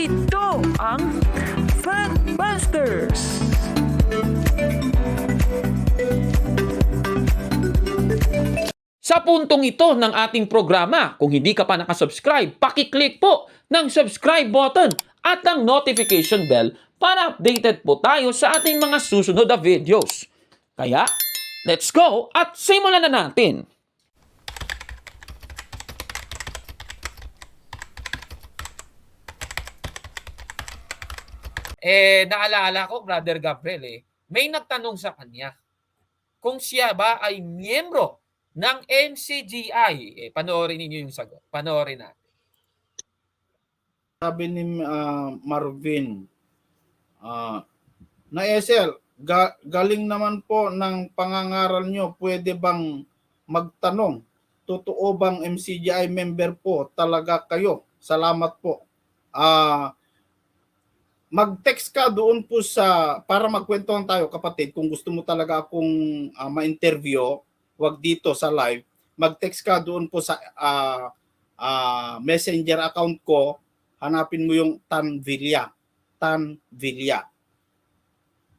Ito ang Fatbusters! Sa puntong ito ng ating programa, kung hindi ka pa nakasubscribe, pakiclick po ng subscribe button at ang notification bell para updated po tayo sa ating mga susunod na videos. Kaya, let's go at simulan na natin! Naalala ko, Brother Gabriel, may nagtanong sa kanya kung siya ba ay miyembro ng MCGI. Panoorin ninyo yung sagot. Panoorin na. Sabi ni Marvin, na SL, galing naman po ng pangangaral nyo, pwede bang magtanong, totoo bang MCGI member po talaga kayo? Salamat po. Mag-text ka doon po para magkwentuhan tayo kapatid, kung gusto mo talaga akong ma-interview, wag dito sa live, mag-text ka doon po sa messenger account ko, hanapin mo yung Tan Villa.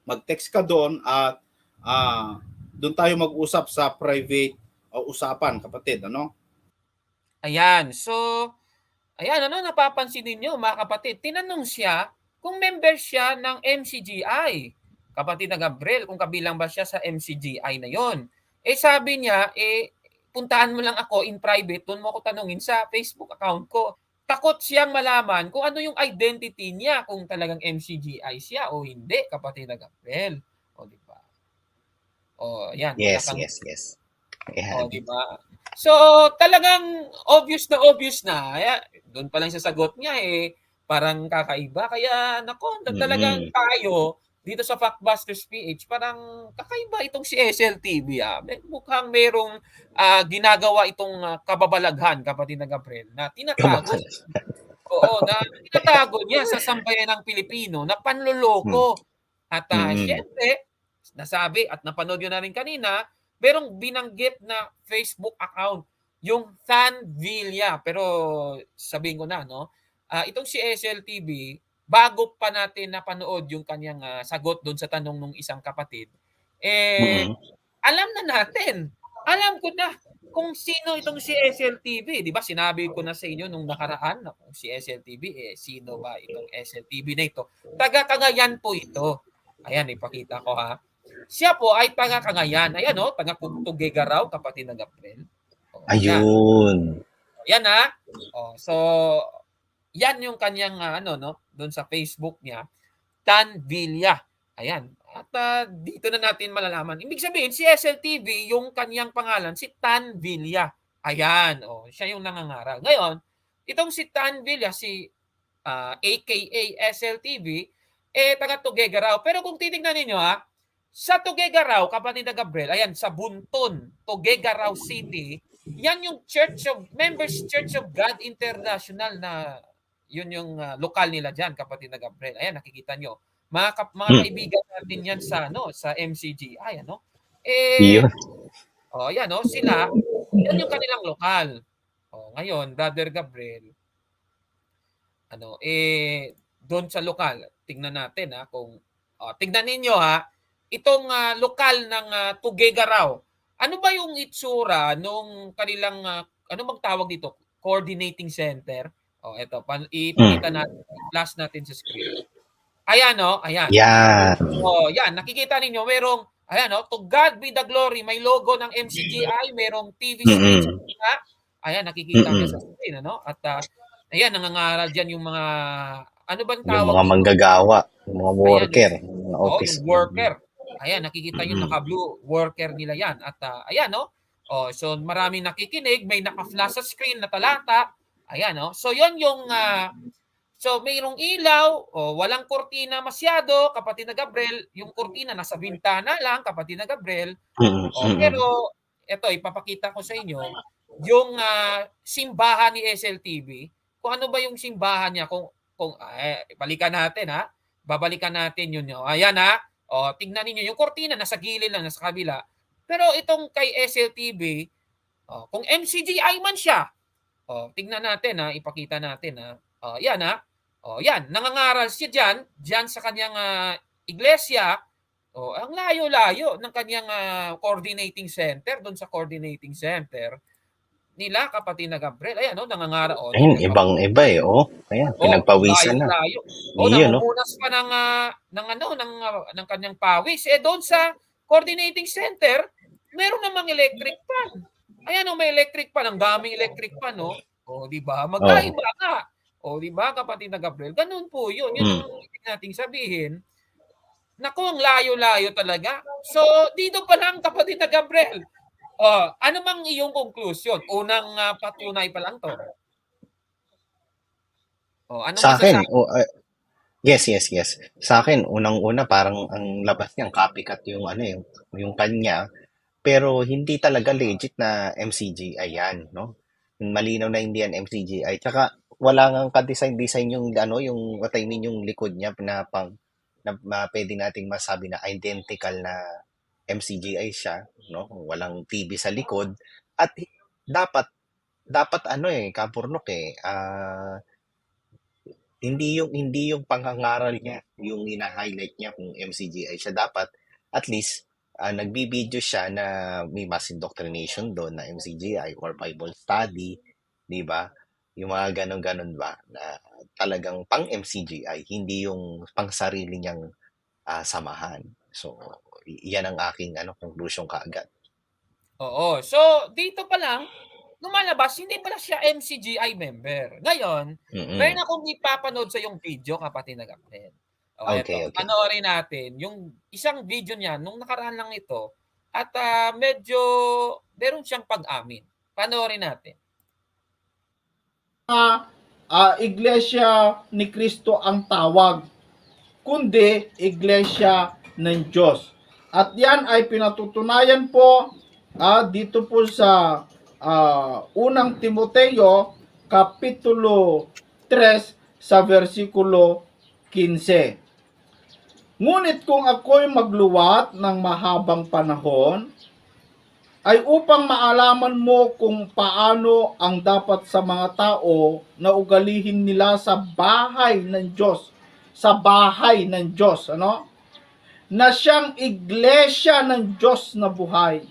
Mag-text ka doon at doon tayo mag-usap sa private usapan, kapatid, ano? Ayan. So, ayan, napapansin ninyo mga kapatid, tinanong siya kung member siya ng MCGI. Kapatid na Gabriel, kung kabilang ba siya sa MCGI na yon. Sabi niya, puntahan mo lang ako in private, doon mo ako tanungin sa Facebook account ko. Takot siyang malaman kung ano yung identity niya, kung talagang MCGI siya o hindi, kapatid na Gabriel. O, di ba? O, yan. Yes. O, di ba? So, talagang obvious na. Doon pa lang sa sagot niya, parang kakaiba. Kaya, talagang tayo, dito sa Factbusters PH, parang kakaiba itong si SLTV. Mukhang merong ginagawa itong kababalaghan, kapatid na Gabriel, na tinatago. Na tinatago niya sa sambayan ng Pilipino na panloloko. At syempre, nasabi at napanood yun na rin kanina, merong binanggit na Facebook account, yung Tan Villa. Pero sabihin ko na, itong si SLTV, bago pa natin napanood yung kanyang sagot doon sa tanong ng isang kapatid, alam na natin. Alam ko na kung sino itong si SLTV. Di ba sinabi ko na sa inyo nung nakaraan na kung si SLTV, sino ba itong SLTV na ito? Taga-Cagayan po ito. Ayan, ipakita ko ha. Siya po ay taga-Cagayan. Ayan taga Tugigaraw, kapatid na Gabriel. Ayun. Yan ha. So, yan yung kanyang doon sa Facebook niya, Tan Villa. Ayan. At dito na natin malalaman. Ibig sabihin, si SLTV, yung kanyang pangalan, si Tan Villa. Ayan. Siya yung nangangaral. Ngayon, itong si Tan Villa, si aka SLTV, taga Tugigaraw. Pero kung titingnan ninyo sa Tugigaraw, kapatid na Gabriel, ayan, sa Bunton, Tugigaraw City, yan yung Members Church of God International na yun yung lokal nila diyan, kapatid na Gabriel. Ayan, nakikita nyo. Mga kaibigan natin yan sa MCGI, yan, sila, yan yung kanilang lokal. Ngayon, Brother Gabriel, doon sa lokal, tingnan natin kung tingnan ninyo itong lokal ng Tugigaraw. Ano ba yung itsura nung kanilang ano bang tawag dito? Coordinating center. Ito, ipakita natin, flash natin sa screen. Ayan, ayan. Yan. Yan, nakikita ninyo, merong, ayan, to God be the glory, may logo ng MCGI, merong TV screen. Ayan, nakikita niyo sa screen, At, ayan, nangangaral dyan yung mga, ano bang tawag? Yung mga manggagawa, yung mga worker, ayan, yung office. Yung worker. Ayan, nakikita nyo naka-blue, worker nila yan. At, ayan, so maraming nakikinig, may naka-flash sa screen na talata. Ayan, so yon yung, so mayroong ilaw, walang kurtina masyado, kapatid na Gabriel. Yung kurtina nasa bintana lang, kapatid na Gabriel. Pero, ito, ipapakita ko sa inyo, yung simbahan ni SLTV, kung ano ba yung simbahan niya, kung balikan natin, babalikan natin yun. Ayan, tingnan niyo yung kurtina, nasa gilid lang, nasa kabila. Pero itong kay SLTV, kung MCGI man siya, tingnan natin ipakita natin yan Yan, nangangaral siya diyan sa kanyang iglesia. Ang layo-layo ng kanyang coordinating center, doon sa coordinating center nila kapatid na Gabriel. Ayan, nangangaral. Ayun, ibang-iba eh. Ayan, pinagpawisan na. Layo-layo. Iyon, namumunas pa ng kanyang pawis. Doon sa coordinating center, meron namang electric fan. Ayan, may electric fan. Ang daming electric fan, di ba? Magkaiba nga. Di ba, kapatid na Gabriel? Ganun po yun. Yun ang ibig nating sabihin. Naku, ang layo-layo talaga. So, dito pa lang, kapatid na Gabriel. Ano mang iyong conclusion? Unang patunay pa lang to. Ano sa akin, masasabi? yes. Sa akin, unang-una, parang ang labas niyang copycat yung yung kanya. Pero hindi talaga legit na MCGI yan, no? Malinaw na hindi yan MCGI. Tsaka wala ngang ka-design yung yung what I mean yung likod niya na pwede nating masabi na identical na MCGI siya, no? Walang TV sa likod at dapat Kapurnok hindi yung pangangaral niya yung ina-highlight niya kung MCGI siya. Dapat at least nagbibideo siya na may mass indoctrination doon na MCGI or Bible study, di ba? Yung mga ganon-ganon ba na talagang pang MCGI, hindi yung pang sarili niyang samahan. So, yan ang aking conclusion kaagad. Oo. So, dito pa lang, lumalabas, hindi pala siya MCGI member. Ngayon, meron akong ipapanood sa yung video, kapatid na Gabriel. Okay. Panoorin natin yung isang video niya nung nakaraan lang ito at medyo meron siyang pag-amin. Panoorin natin. Iglesia ni Kristo ang tawag, kundi iglesia ng Diyos. At yan ay pinatutunayan po dito po sa unang Timoteo kapitulo 3 sa versikulo 15. Ngunit kung ako'y magluwat ng mahabang panahon, ay upang maalaman mo kung paano ang dapat sa mga tao na ugalihin nila sa bahay ng Diyos. Sa bahay ng Diyos, na siyang iglesia ng Diyos na buhay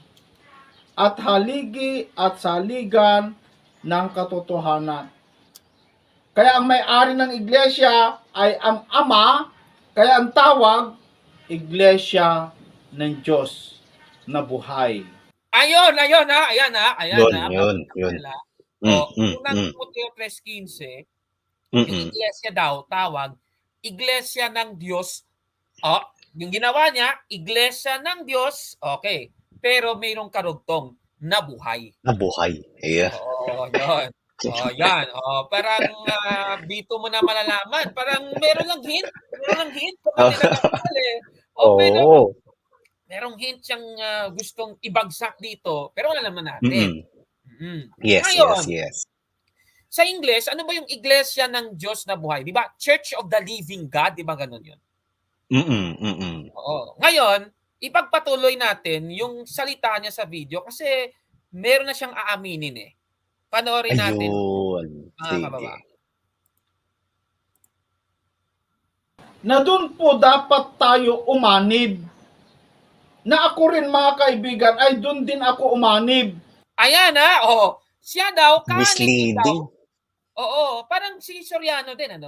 at haligi at saligan ng katotohanan. Kaya ang may-ari ng iglesia ay ang Ama, kaya ang tawag, iglesia ng Diyos na buhay. Ayan Yun. Unang Timoteo 3:15, yung iglesia daw, tawag, iglesia ng Diyos. Yung ginawa niya, iglesia ng Diyos, okay. Pero mayroong karugtong na buhay. Na buhay. Yeah. Yun. Yan. Parang dito mo na malalaman. Parang meron lang hint. Merong hint siyang gustong ibagsak dito. Pero alam naman natin. Yes. Sa English, ano ba yung iglesia ng Diyos na buhay? Di ba? Church of the Living God. Di ba ganun yun? Oo. Ngayon, ipagpatuloy natin yung salita niya sa video kasi meron na siyang aaminin eh. Panoorin natin. Mga kababayan. Na doon po dapat tayo umanib. Na ako rin, mga kaibigan, ay doon din ako umanib. Ayan siya daw, misleading daw. Oo, parang si Soriano din,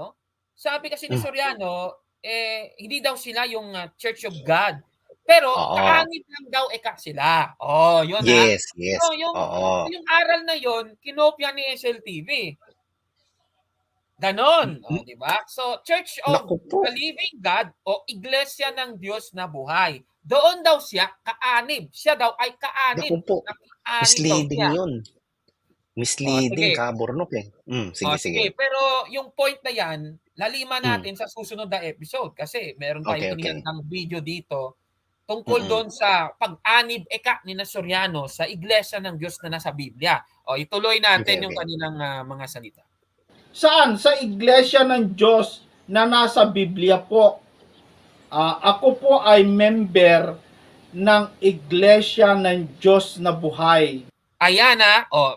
Sabi kasi ni Soriano, hindi daw sila yung Church of God. Pero kaanib lang daw sila. Yun yes. So, yung aral na yun, kinopya ni SLTV. Ganon, di ba? So, Church of the Living God o Iglesia ng Diyos na buhay. Doon daw siya kaanib. Siya daw ay kaanib. Misleading yun. Misleading, Kapurnok eh. Sige. Pero yung point na yan, laliman natin sa susunod na episode kasi meron tayong ng video dito tungkol doon sa pag-anib ni Soriano sa Iglesia ng Diyos na nasa Biblia. Ituloy natin yung kanilang mga salita. Saan? Sa Iglesia ng Diyos na nasa Biblia po. Ako po ay member ng Iglesia ng Diyos na buhay. Ayan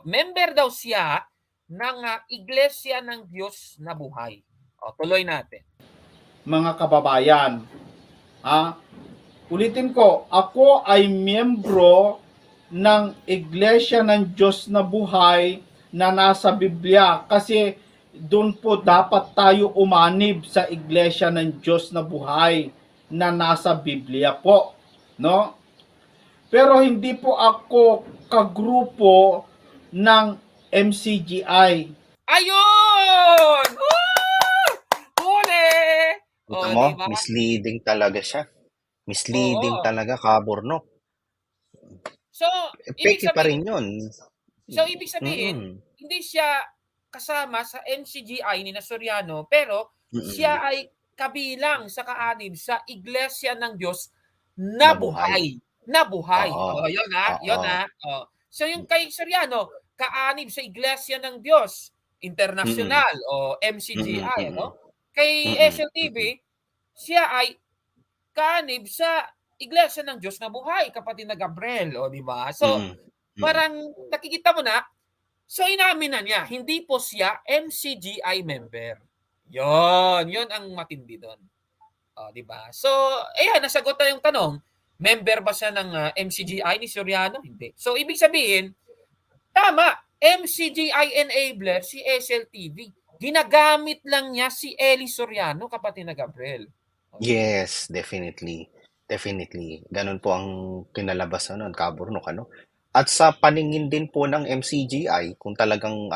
member daw siya ng Iglesia ng Diyos na buhay. Tuloy natin. Mga kababayan, ulitin ko, ako ay miyembro ng Iglesia ng Diyos na buhay na nasa Biblia kasi doon po dapat tayo umanib sa Iglesia ng Diyos na buhay na nasa Biblia po, no? Pero hindi po ako kagrupo ng MCGI. Ayun! Woo! Huli! Kita mo, Di ba? misleading talaga siya. Misleading Oo. talaga, Kaburnok. So, ibig Peke pa rin sabihin, yun. ibig sabihin, hindi siya kasama sa MCGI ni Soriano, pero siya ay kabilang sa kaanib sa Iglesia ng Diyos na buhay. Na buhay. Oo. Yun ha. Oo. Yun ha. So yung kay Soriano, kaanib sa Iglesia ng Diyos International o MCGI, ano? Kay SLTV, siya ay kaanib sa Iglesia ng Diyos na buhay, kapatid na Gabriel, di ba? So, parang nakikita mo na, so inamin na niya, hindi po siya MCGI member. Yun ang matindi doon. Di ba? So, ayan, nasagot na yung tanong, member ba siya ng MCGI ni Soriano? Hindi. So, ibig sabihin, tama, MCGI enabler si SLTV. Ginagamit lang niya si Eli Soriano, kapatid na Gabriel. Yes, definitely. Definitely. Ganun po ang kinalabas nun, Kaburnok, ano? At sa paningin din po ng MCGI, kung talagang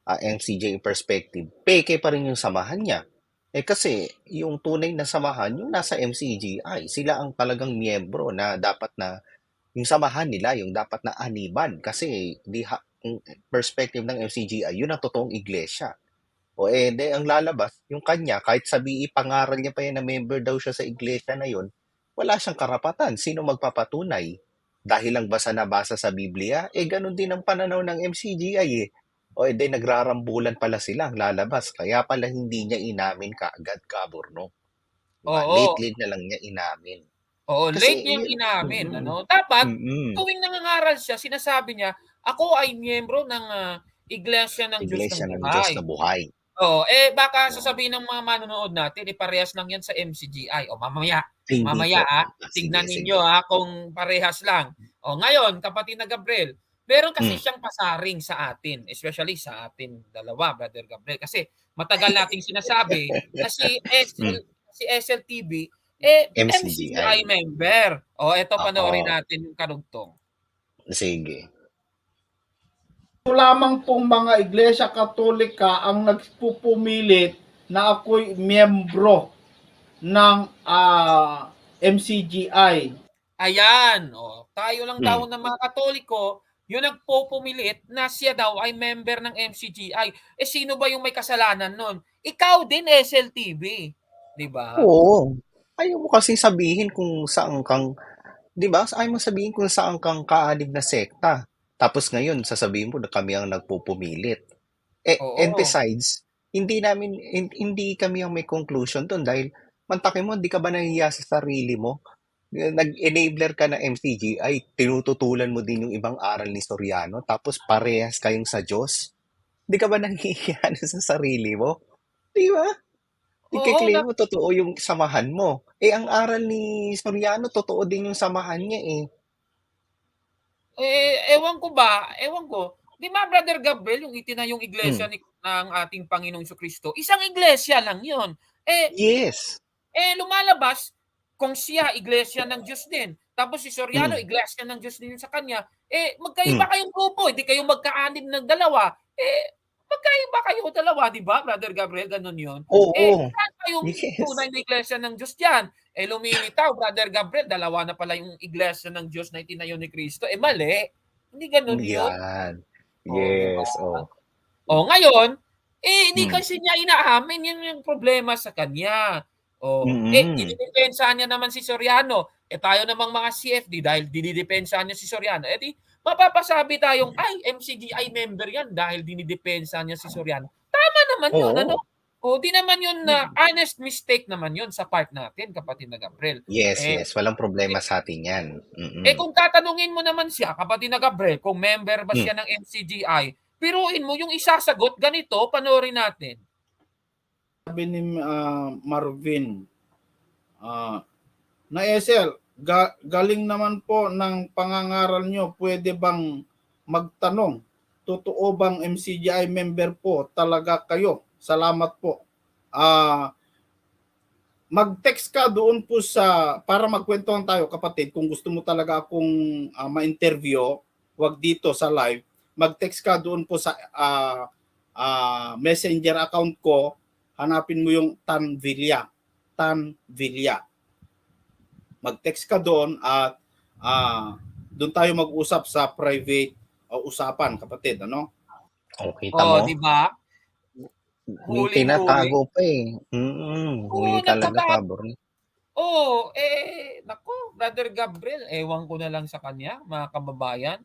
MCGI perspective, peke pa rin yung samahan niya. Kasi yung tunay na samahan, yung nasa MCGI, sila ang talagang miyembro na dapat na yung samahan nila, yung dapat na aniban. Kasi yung perspective ng MCGI, yun ang totoong iglesia. Ang lalabas, yung kanya, kahit pangaral niya pa yan na member daw siya sa iglesia na yun, wala siyang karapatan. Sino magpapatunay? Dahil lang ba sa nabasa sa Biblia? Ganun din ang pananaw ng MCGI nagrarambulan pala sila ang lalabas. Kaya pala hindi niya inamin kaagad, Kaburno. Diba? Late na lang niya inamin. Late niya inamin. Dapat, tuwing nangangaral siya, sinasabi niya, ako ay miyembro ng Iglesia ng Diyos na buhay. Baka sasabihin ng mga manonood natin, parehas lang yan sa MCGI. Mamaya, tignan ninyo kung parehas lang. Ngayon, kapatid na Gabriel, meron kasi siyang pasaring sa atin, especially sa atin dalawa, Brother Gabriel. Kasi matagal nating sinasabi na si SLTV, MCGI member. Ito panoorin natin yung karugtong. Sige. Lamang pong mga Iglesia Katolika ang nagpupumilit na ako'y miyembro ng MCGI. Ayan, tayo lang daw ng mga Katoliko, yung nagpupumilit na siya daw ay member ng MCGI. Sino ba yung may kasalanan nun? Ikaw din, SLTV. Di ba? Oo. Ayaw mo kasi sabihin kung saan kang, di ba? Ayaw mo sabihin kung saan kang kaanib na sekta. Tapos ngayon, sasabihin mo na kami ang nagpupumilit. And besides, hindi kami ang may conclusion doon dahil mantakin mo, hindi ka ba nahihiya sa sarili mo? Nag-enabler ka na MCGI, tinututulan mo din yung ibang aral ni Soriano, tapos parehas kayong sa Diyos. Hindi ka ba nahihiya sa sarili mo? Di ba? I-claim mo, totoo yung samahan mo. Ang aral ni Soriano, totoo din yung samahan niya Ewan ko. Di ba, Brother Gabriel, yung itinayong iglesia ng ating Panginoong Jesucristo, isang iglesia lang yun. Yes. Lumalabas, kung siya, iglesia ng Diyos din. Tapos si Soriano, iglesia ng Diyos din sa kanya. Magkaiba kayong grupo, hindi kayo magkaanib ng dalawa. Magkaiba kayo dalawa, di ba, Brother Gabriel? Ganun yun. Saan kayong tunay na iglesia ng Diyos yan? Lumilitaw, Brother Gabriel, dalawa na pala yung iglesia ng Diyos na itinayo ni Cristo. Mali. Hindi ganun yun. Yan. Yes. Ngayon, hindi kasi niya inaamin, yun yung problema sa kanya. Dinidepensahan niya naman si Soriano. Tayo namang mga CFD, dahil dinidepensahan niya si Soriano, di mapapasabi tayong, MCGI member yan dahil dinidepensahan niya si Soriano. Tama naman yun, ano? Di naman yun na honest mistake naman yun sa part natin, kapatid na Gabriel. Yes. Walang problema sa atin yan. Kung tatanungin mo naman siya, kapatid na Gabriel, kung member ba siya ng MCGI, piruin mo yung isasagot ganito, panoorin natin. Sabi ni Marvin, na Esel, galing naman po ng pangangaral nyo, pwede bang magtanong, totoo bang MCGI member po talaga kayo? Salamat po. Mag-text ka doon po para magkwentuhan tayo kapatid, kung gusto mo talaga akong ma-interview, wag dito sa live, mag-text ka doon po sa messenger account ko, hanapin mo yung Tan Villa. Mag-text ka doon at doon tayo mag-usap sa private usapan, kapatid, ano? Kita mo? di ba? May Huling-huli. tinatago pa eh. Huli talaga, nagtatago. Kabornok. Nako, Brother Gabriel, ewan ko na lang sa kanya, mga kababayan.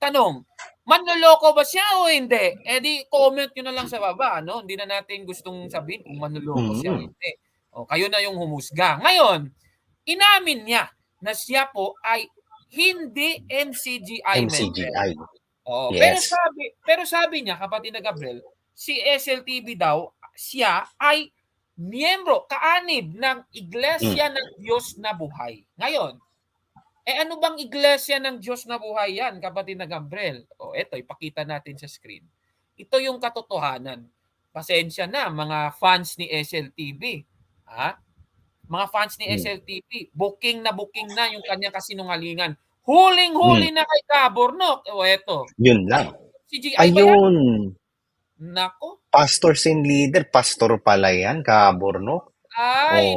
Tanong, manloloko ba siya o hindi? Di comment nyo na lang sa baba, no? Hindi na natin gustong sabihin kung manloloko siya o hindi. Kayo na yung humusga. Ngayon, inamin niya na siya po ay hindi MCGI member. MCGI. Yes. Yes. Pero sabi niya, kapatid na Gabriel, si SLTV daw, siya ay miyembro, kaanib ng Iglesia ng Diyos na Buhay. Ngayon, ano bang Iglesia ng Diyos na Buhay yan, kapatid na Gabriel? Eto, ipakita natin sa screen. Ito yung katotohanan. Pasensya na, mga fans ni SLTV. Mga fans ni SLTV, booking na yung kanyang kasinungalingan. Huling-huli na kay Kabornok. Eto. Yun lang. CGI Ayun. Nako. Pastors and leader. Pastor pala yan, Kabornok.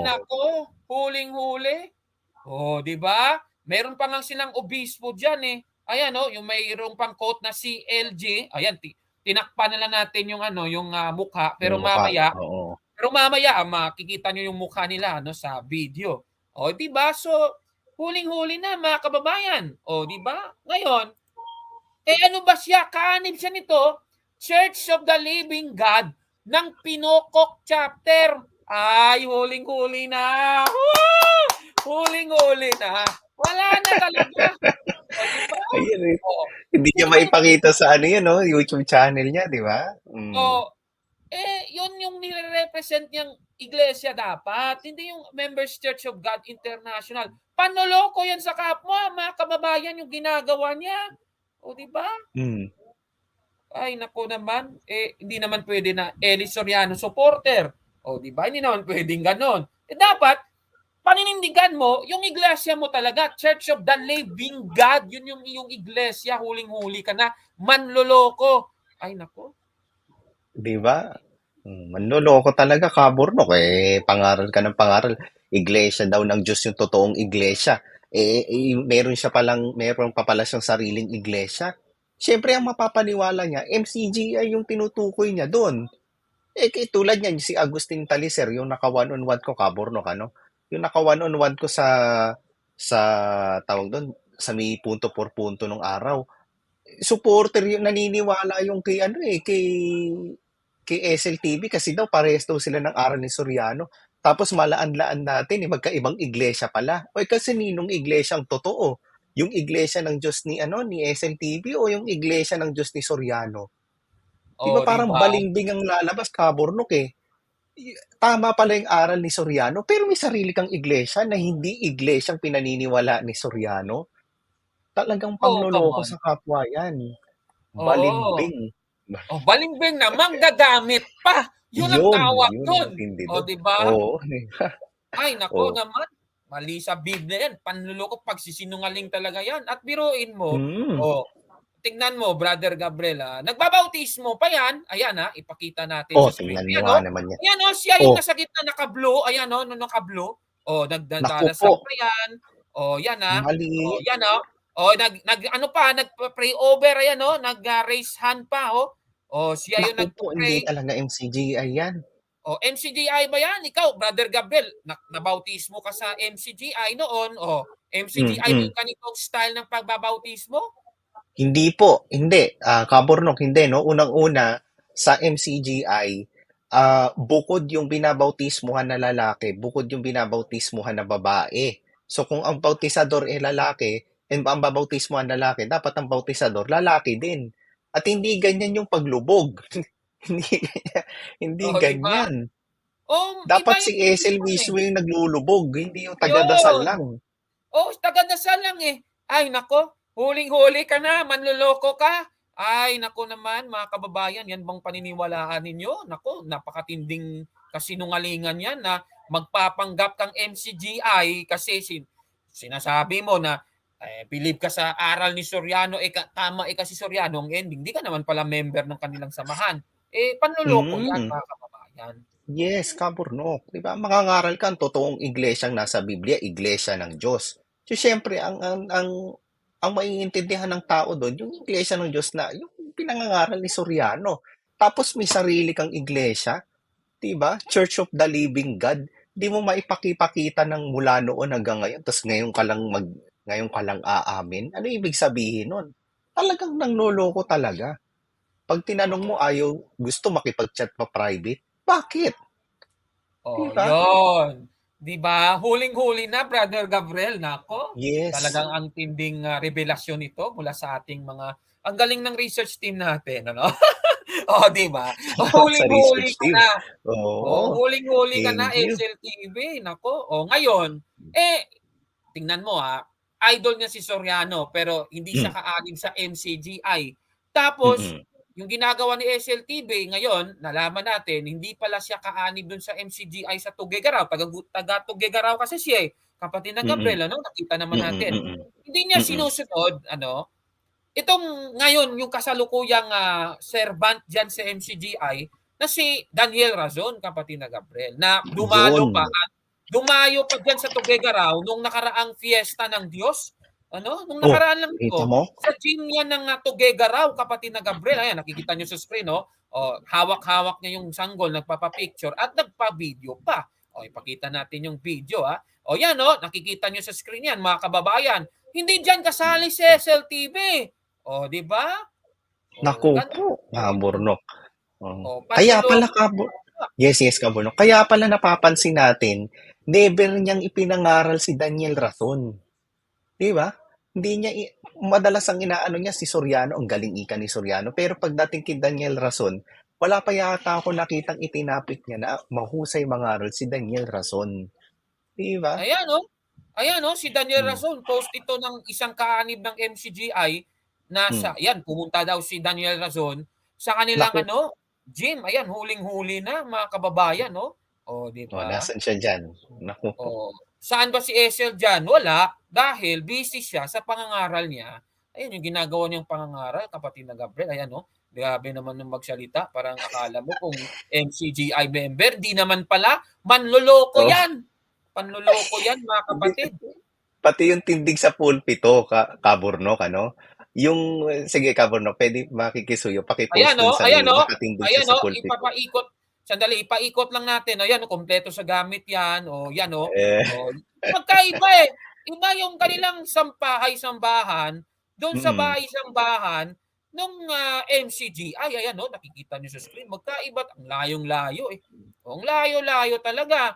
Nako. Huling-huli. Di ba? Meron pa lang silang obispo dyan eh. Ayan yung mayroong pang quote na CLG. Ayan, tinakpan na lang natin yung yung mukha. Pero yung mamaya, mukha, makikita nyo yung mukha nila sa video. Di ba? So, huling-huli na mga kababayan. Di ba? Ngayon, ano ba siya? Kaanib siya nito. Church of the Living God ng Pinokok Chapter. Huling-huli na. Woo! Huling-huli na. Wala na talaga. Diba? Ayun eh. Hindi niya maipakita sa YouTube channel niya, di ba? Yun yung nire-represent niyang iglesia dapat. Hindi yung Members Church of God International. Panoloko yan sa kapwa, mga kababayan, yung ginagawa niya. Di ba? Ay, nako naman. Hindi naman pwede na Eli Soriano supporter. Di ba? Hindi naman pwedeng ganon. Dapat, paninindigan mo, yung iglesia mo talaga, Church of the Living God, yun yung iyong iglesia, huling-huli ka na, manloloko. Ay, nako. Di ba? Manloloko talaga, Kabornok. Pangaral ka ng pangaral. Iglesia daw ng Diyos yung totoong iglesia. Meron pa pala siyang sariling iglesia. Siyempre, ang mapapaniwala niya, MCGI yung tinutukoy niya doon. Tulad niyan, si Agustin Taliser, yung naka one-on-one ko, Kabornok, yung naka one-on-one ko sa tawag doon, sa may punto por punto nung araw. Supporter yung naniniwala yung kay SLTV kasi daw parehas daw sila ng aral ni Soriano. Tapos malaan-laan natin, magkaibang iglesia pala. Kasi ninong iglesia ang totoo? Yung iglesia ng Diyos ni SLTV o yung iglesia ng Diyos ni Soriano? Diba parang balimbing ang lalabas, Kabornok Tama pala yung aral ni Soriano, pero may sarili kang iglesia na hindi iglesyang pinaniniwala ni Soriano. Talagang pangloloko sa kapwa yan. Balimbing. Balimbing na, manggagamit pa. Yun ang tawag doon. Diba? Ay, nako naman. Mali sa Biblia yan. Panluloko, pagsisinungaling talaga yan. At biruin mo, tingnan mo, Brother Gabriel, nagbabautismo pa yan. Ayan ipakita natin sa screen. Tingnan naman yan. Ayan siya yung nasa gitna naka-blue. Ayan naka-blue. Nagdadalasal pa yan. Yan Mali. Yan nag-pray over. Ayan nag-raise hand pa. Siya yung Hindi nag-pray. talaga MCGI yan. MCGI ba yan? Ikaw, Brother Gabriel, nabautismo ka sa MCGI noon. MCGI yung ganitong style ng pagbabautismo? Hindi po. Hindi. Kabornok, hindi. No? Unang-una, sa MCGI, bukod yung binabautismuhan na lalaki, bukod yung binabautismuhan na babae. So kung ang bautisador lalaki, and ang babautismuhan lalaki, dapat ang bautisador lalaki din. At hindi ganyan yung paglubog. Hindi ganyan. Dapat iba si yung Esel tinding mismo eh. yung naglulubog, hindi yung taga-dasal Yun. lang. Taga-dasal lang eh. Ay nako, huling-huli ka na, manloloko ka. Ay nako naman mga kababayan, yan bang paniniwalaan ninyo? Nako, napakatinding kasinungalingan yan na magpapanggap kang MCGI kasi sinasabi mo na believe ka sa aral ni Soriano, tama kasi Soriano ang ending. Di ka naman pala member ng kanilang samahan. Panloloko yan Mm. mga kababayan. Yes, kaburnok. Di ba? Mangangaral ka ang totoong iglesyang nasa Biblia, iglesia ng Diyos. So, syempre, ang maiintindihan ng tao doon, yung iglesia ng Diyos na, yung pinangangaral ni Soriano. Tapos may sarili kang iglesia, di ba? Church of the Living God. Di mo maipakipakita ng mula noon hanggang ngayon, tapos ngayon ka lang aamin. Ano ibig sabihin nun? Talagang nangloloko talaga. Pag tinanong mo ayaw, gusto makipag-chat pa private, bakit? Di ba? Yun. 'Di ba? Huling-huli na, Brother Gabriel. Nako, Yes. talagang ang tinding revelasyon nito mula sa ating mga ang galing ng research team natin, ano? 'Di ba? Salamat sa Huling-huli research ka team. na. Oo. Huling-huli ka na, Thank you. SLTV. Nako, ngayon, tingnan mo idol niya si Soriano pero hindi siya Mm. kaanin sa MCGI. Tapos, Mm-mm. yung ginagawa ni SLTV ngayon, nalaman natin, hindi pala siya kaanib dun sa MCGI sa Tuguegarao. Taga Tuguegarao kasi siya kapatid ng Mm-mm. Gabriel, ano? Nakita naman Mm-mm. natin. Mm-mm. Hindi niya Mm-mm. sinusunod, itong ngayon, yung kasalukuyang servant dyan sa MCGI, na si Daniel Razon, kapatid na Gabriel, na Yun. dumayo pa dyan sa Tuguegarao nung nakaraang fiesta ng Diyos. Nung Oh, nakaraan lang kita ito, mo? sa gym niya ng Tuguegarao, kapatid na Gabriel. Ayan, nakikita niyo sa screen, no? Hawak-hawak niya yung sanggol, nagpapa-picture at nagpa-video pa. Ipakita natin yung video, yan, nakikita niyo sa screen yan, mga kababayan. Hindi diyan kasali si SLTV. Di ba? Naku Ganun. po, kaburnok. Oh. Kaya pala Panloloko. Yes, yes, kaburnok. Kaya pala napapansin natin, never niyang ipinangaral si Daniel Rason. Di ba? Hindi niya, madalas ang inaano niya si Soriano, ang galing ika ni Soriano. Pero pagdating kay Daniel Rason, wala pa yata ako nakitang itinapik niya na mahusay mangaral si Daniel Rason. Di ba? Ayan, si Daniel Hmm. Razon, post ito ng isang kaanib ng MCGI na Hmm. pumunta daw si Daniel Razon sa kanilang Naku, gym. Ayan, huling-huli na mga kababayan, no? Di ba? nasan siya dyan? Naku po. Saan ba si Esel dyan? Wala, dahil busy siya sa pangangaral niya. Ayun yung ginagawa niyang pangangaral, kapatid na Gabriel. Ayan, grabe naman ng magsalita. Parang akala mo kung MCGI member, di naman pala. Manloloko Oh, yan. Panloloko yan, mga kapatid. pati yung tindig sa pulpito, kaburnok, ano? Yung, sige, kaburnok, pwede makikisuyo, pakipost dun sa may nakatindig siya Ayan, sa pulpito. ipapaikot. Sandali, ipaikot lang natin. Ayan, kompleto sa gamit yan. Yan, Eh, magkaiba Iba yung kanilang sambahan doon sa mm, bahay-sambahan nung MCGI. Ayan, nakikita niyo sa screen. Magkaiba. Ang layong-layo ang layo-layo talaga.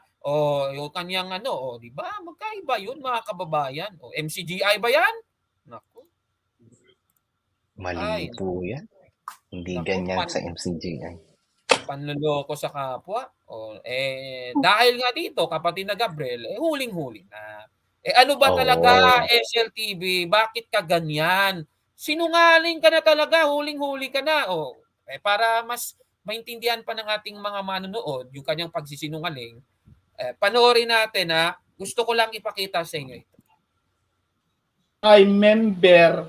Yung kanyang di ba? Magkaiba yun, mga kababayan. MCGI ba yan? Naku. mali Ay, po yan. Hindi naku. ganyan sa MCGI. Panloloko sa kapwa. Dahil nga dito, kapatid na Gabriel, huling-huli na. Ano ba talaga, Oo. SLTV? Bakit ka ganyan? Sinungaling ka na talaga, huling-huli ka na. Para mas maintindihan pa ng ating mga manonood yung kanyang pagsisinungaling, panoorin natin gusto ko lang ipakita sa inyo ito. Ay member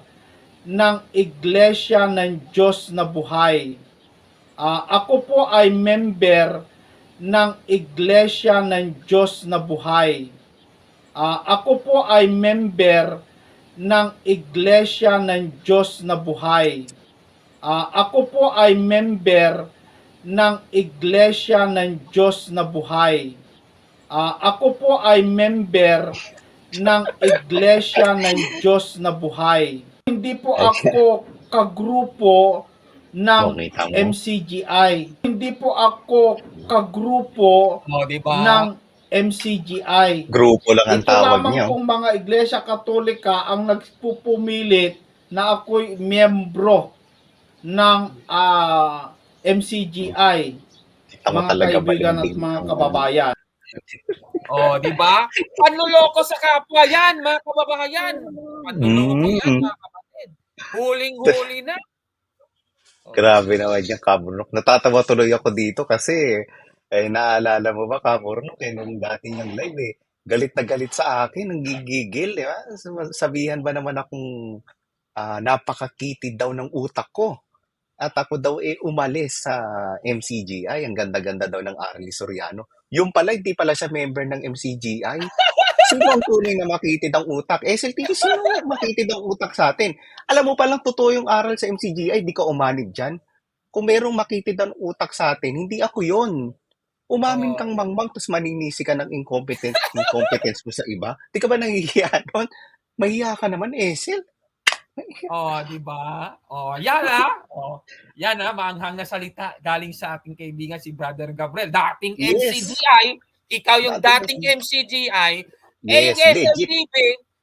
ng Iglesia ng Diyos na Buhay. Ako po ay member ng Iglesia ng Diyos na Buhay. Ako po ay member ng Iglesia ng Diyos na Buhay. Ako po ay member ng Iglesia ng Diyos na Buhay. Ako po ay member ng Iglesia ng Diyos na Buhay. Hindi po ako kagrupo ng Okay, tama. MCGI. Hindi po ako kagrupo Diba? ng MCGI. Grupo lang ang Ito tawag lamang niyo. pong mga Iglesia Katolika ang nagpupumilit na ako'y miyembro ng MCGI. Nakita mo mga talaga kaibigan at malinding mga ang ano. kababayan. Oh, di ba? Panluloko sa kapwa yan, mga kababayan. Panluloko yan, Mm. mga kapatid. Huling-huli na. Oh, Grabe naman yan, Kaburnok. Natatawa tuloy ako dito kasi naalala mo ba, Kaburnok, nung dati niyang live galit na galit sa akin, nanggigigil, di ba? Sabihan ba naman akong napakakitid daw ng utak ko. At ako daw umalis sa MCGI. Ang ganda-ganda daw ng Arlie Soriano. Yung pala, hindi pala siya member ng MCGI. Sino ang tunay na makitid ang utak? SLTV, sino ang makitid ang utak sa atin? Alam mo palang totoo yung aral sa MCGI, di ka umanib dyan. Kung merong makitid ang utak sa atin, hindi ako yon. Umamin oh, kang mangmang, tapos maninisi ka ng incompetence mo sa iba. Di ka ba nahihiya doon? Mahiya ka naman, Esel. oh, di ba? Oh, yan ah. Oh, yan ah, maanghang na salita galing sa ating kaibigan si Brother Gabriel. Dating Yes. MCGI, ikaw yung dating Dating MCGI, yung Yes, legit. SLTV,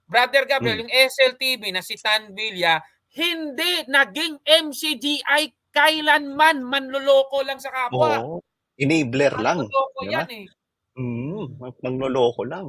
Brother Gabriel, Mm. yung SLTV na si Tan Villa, hindi naging MCGI kailanman, manloloko lang sa kapwa. Oo. Enabler lang, Manloloko di ba? yan eh. Mangloloko lang.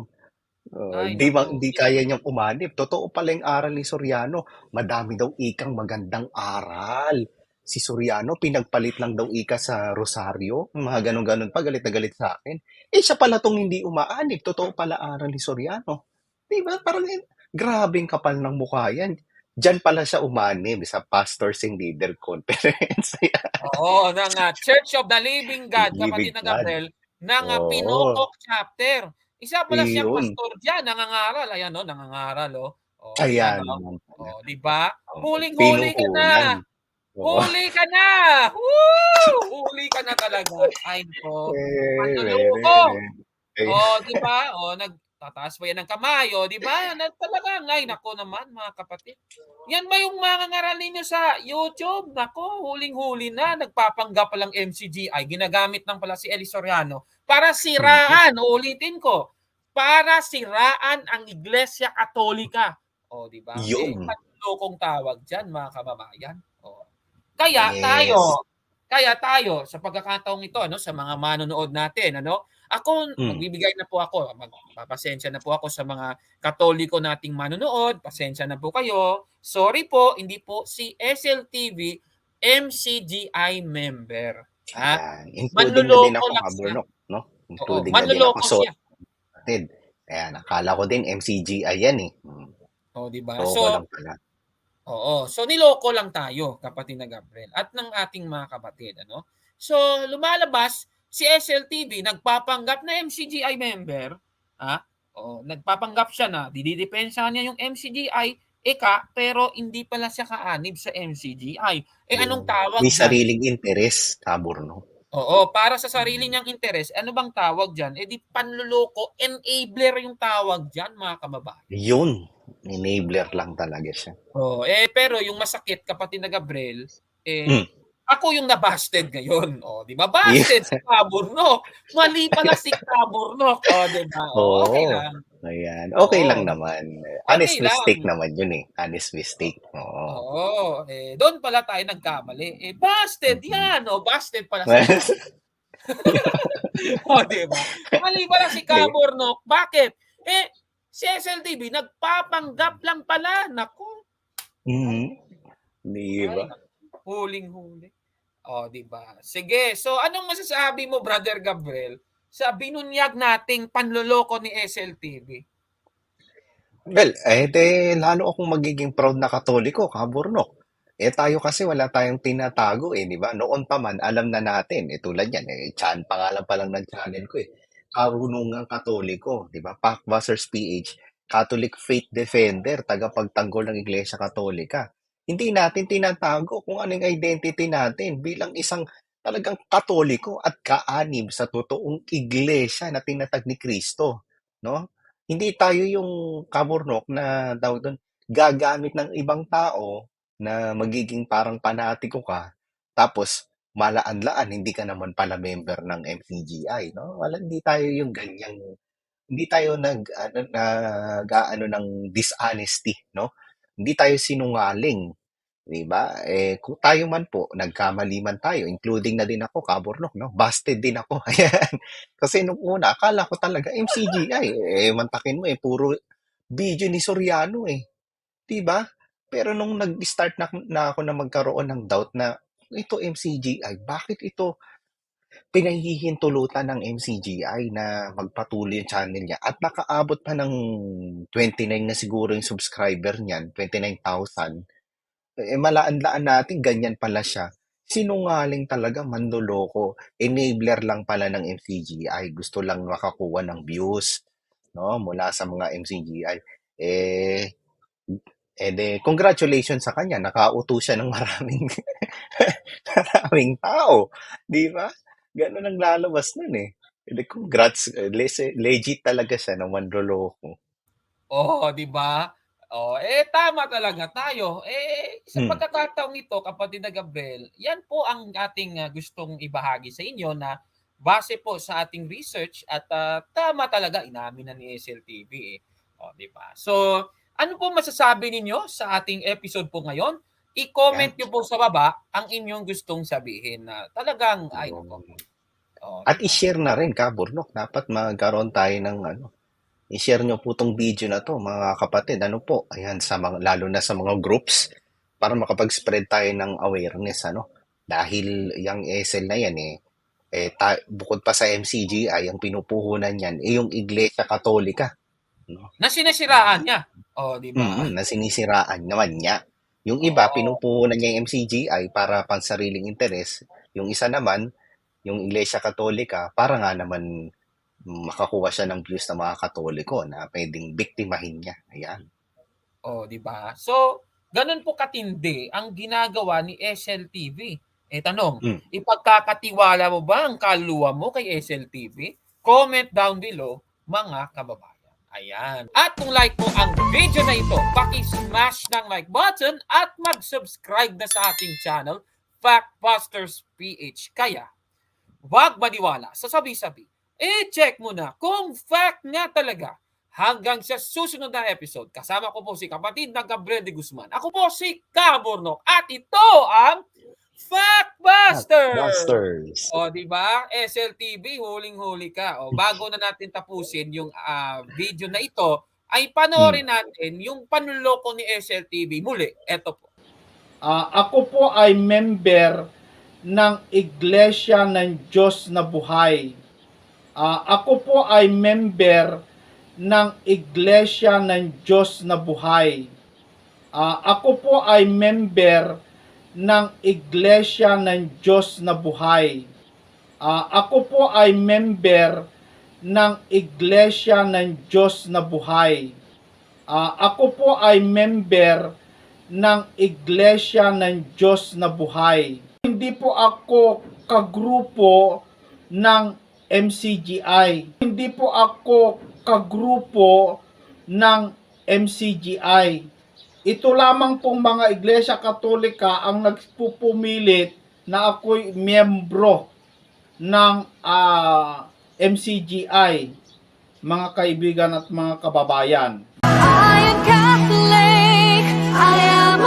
Ay, Hindi naku. hindi kaya niyang umanib. Totoo pala yung aral ni Soriano. Madami daw ikang magandang aral. Si Soriano, pinagpalit lang daw ika sa Rosario. Mga ganun-ganun pa, galit na galit sa akin. Siya pala tong hindi umaanib. Totoo pala aral ni Soriano. Di ba? Parang grabing kapal ng mukha yan. Diyan pala siya umanib sa Pastors and Leader Conference. Oo, ng Church of the Living God, Living kapatid na God. Gabriel, ng Oo. Pinokok chapter. Isa pala siyang Iyon. pastor diyan, nangangaral. Ayan oh, nangangaral oh. Oh, ayan Ayan oh. naman pala. Oh, 'di ba? Oo. Huling-huli ka na. Pinuhunan. Oo. Huli ka na. Woo! Huli ka na talaga. Ay nako. Panloloko. Ay, Oh, 'di ba? Oh, nagtataas pa yan ng kamay, oh, 'di ba? Na talaga, ay naku naman mga kapatid. Yan ba yung mga ngaral ninyo sa YouTube? Naku, huling-huli na, nagpapanggap pa lang MCGI, ginagamit ng pala si Eli Soriano para mm, siraan, uulitin ko, para siraan ang Iglesia Katolika. Oh, 'di ba? Eh, yun. panlolokong tawag diyan, mga kababayan. Oh. Kaya Yes. tayo, sa pagkakataong ito ano, sa mga manonood natin ano, ako Mm. magbibigay na po ako, magpapasensya na po ako sa mga Katoliko nating manonood, pasensya na po kayo. Sorry po, hindi po si SLTV MCGI member, ha? Ayan. Including na din Manloloko ako, lang siya. Kaburnok, no? Oo, Including na din ako. manloloko So, siya. kapatid. Ayan, akala ko din MCGI yan eh. Oh, 'di ba? Loko So, lang pala. oo. So niloko lang tayo, kapatid na Gabriel, at ng ating mga kapatid, ano? So lumalabas si SLTV nagpapanggap na MCGI member, ha? Oo, nagpapanggap siya na didedepensahan niya yung MCGI, pero hindi pala siya kaanib sa MCGI. Eh Yun. anong tawag May diyan? sariling interes, Kaburno. Oo, para sa sarili niyang interes, ano bang tawag diyan? Eh di panloloko, enabler yung tawag diyan, mga kababayan. Yun. Enabler lang talaga siya. Oh, pero yung masakit, kapatid na Gabriel, Mm. ako yung na-busted ngayon. Oh, 'di ba? Yeah. Busted si Kaburnok. Mali pala si Kaburnok. Oh, 'di ba? Oh, okay Oo. lang. Ayan. Okay lang Oo, naman. okay Honest mistake lang. naman yun eh. Honest mistake. Oo. Oo, doon pala tayo nagkamali. Busted Mm-mm. 'yan. Oh, busted pala si Kaburnok. Oh, 'di ba? Mali pala si Eh, Kaburnok. Bakit? Si SLTV nagpapanggap lang pala. Naku. Ay, mm, di ay, ba? naku. Huling-huli. Oh, 'di ba? Sige, so anong masasabi mo, Brother Gabriel, sa binunyag nating panloloko ni SLTV? Well, lalo akong magiging proud na Katoliko, Kaburnok. Tayo kasi wala tayong tinatago di ba? Noon pa man, alam na natin. Tulad yan, pangalan pa lang ng channel ko Karunungang Katoliko, di ba? Packbusters PH, Catholic Faith Defender, tagapagtanggol ng Iglesia Katolika. Hindi natin tinatago kung anong identity natin bilang isang talagang Katoliko at kaanib sa totoong iglesia na tinatag ni Kristo, no? Hindi tayo yung kaburnok na tawag doon, gagamit ng ibang tao na magiging parang panatiko ka, tapos malaan-laan, hindi ka naman pala member ng MCGI, no? Hindi tayo yung ganyang, hindi tayo nag-aano ng dishonesty, no? Hindi tayo sinungaling. 'Di ba? Kung tayo man po, nagkamali man tayo, including na din ako, Kaburnok, no? Busted din ako. Ayan. Kasi nung una, akala ko talaga MCGI. Mantakin mo puro video ni Soriano 'di ba? Pero nung nag-start na ako na magkaroon ng doubt na ito MCGI, bakit ito pinahihintulutan ng MCGI na magpatuloy yung channel niya at nakaabot pa ng 29 na siguro yung subscriber niyan, 29,000. Malaan-laan natin ganyan pala siya. Sinungaling talaga, manloloko. Enabler lang pala ng MCGI. Gusto lang makakuha ng views, no, mula sa mga MCGI. Congratulations sa kanya. Nakauto siya ng maraming maraming tao. Di ba? Ganun ang lalabas nun congrats. Legit talaga siya ng manloloko. Oo, 'di ba? Tama talaga tayo. Sa pagkakataong ito, kapatid na Gabriel, yan po ang ating gustong ibahagi sa inyo na base po sa ating research at tama talaga, inamin na ni SLTV 'di ba? So, ano po masasabi ninyo sa ating episode po ngayon? I-comment Yan. nyo po sa baba ang inyong gustong sabihin na talagang ay nako. At i-share na rin, Kaburnok. Dapat magkaroon tayo ng i-share nyo po tong video na to, mga kapatid. Ano po? Ayan, lalo na sa mga groups para makapag-spread tayo ng awareness. Dahil yung ESL na yan bukod pa sa MCGI, ang pinupuhunan yan yung Iglesia Katolika. Na sinisiraan niya. Di ba? Na sinisiraan naman niya. Yung iba, pinupuhunan niya yung MCGI para pansariling interes. Yung isa naman, yung Iglesia Katolika, para nga naman makakuha siya ng views ng mga Katoliko na pwedeng biktimahin niya. Ayan. Di ba? So, ganun po katindi ang ginagawa ni SLTV. Tanong, ipagkakatiwala mo ba ang kaluluwa mo kay SLTV? Comment down below, mga kababayan. Ayan. At kung like mo ang video na ito, paki-smash ng like button at mag-subscribe na sa ating channel, Factbusters PH. Kaya, wag maniwala sa sabi-sabi. Check mo na kung fact nga talaga. Hanggang sa susunod na episode, kasama ko po si kapatid na Gabriel de Guzman. Ako po si Kaburnok at ito ang Factbusters! Di ba? SLTV, huling-huli ka. Bago na natin tapusin yung video na ito, ay panoorin natin yung panloloko ni SLTV. Muli, eto po. Ako po ay member ng Iglesia ng Diyos na Buhay. Ako po ay member ng Iglesia ng Diyos na Buhay. Ako po ay member ng Iglesia ng Diyos na Buhay. Ako po ay member ng Iglesia ng Diyos na Buhay. Ako po ay member ng Iglesia ng Diyos na Buhay. Hindi po ako kagrupo ng MCGI. Hindi po ako kagrupo ng MCGI. Ito lamang pong mga Iglesia Katolika ang nagpupumilit na ako'y miyembro ng MCGI, mga kaibigan at mga kababayan. I am Catholic, I am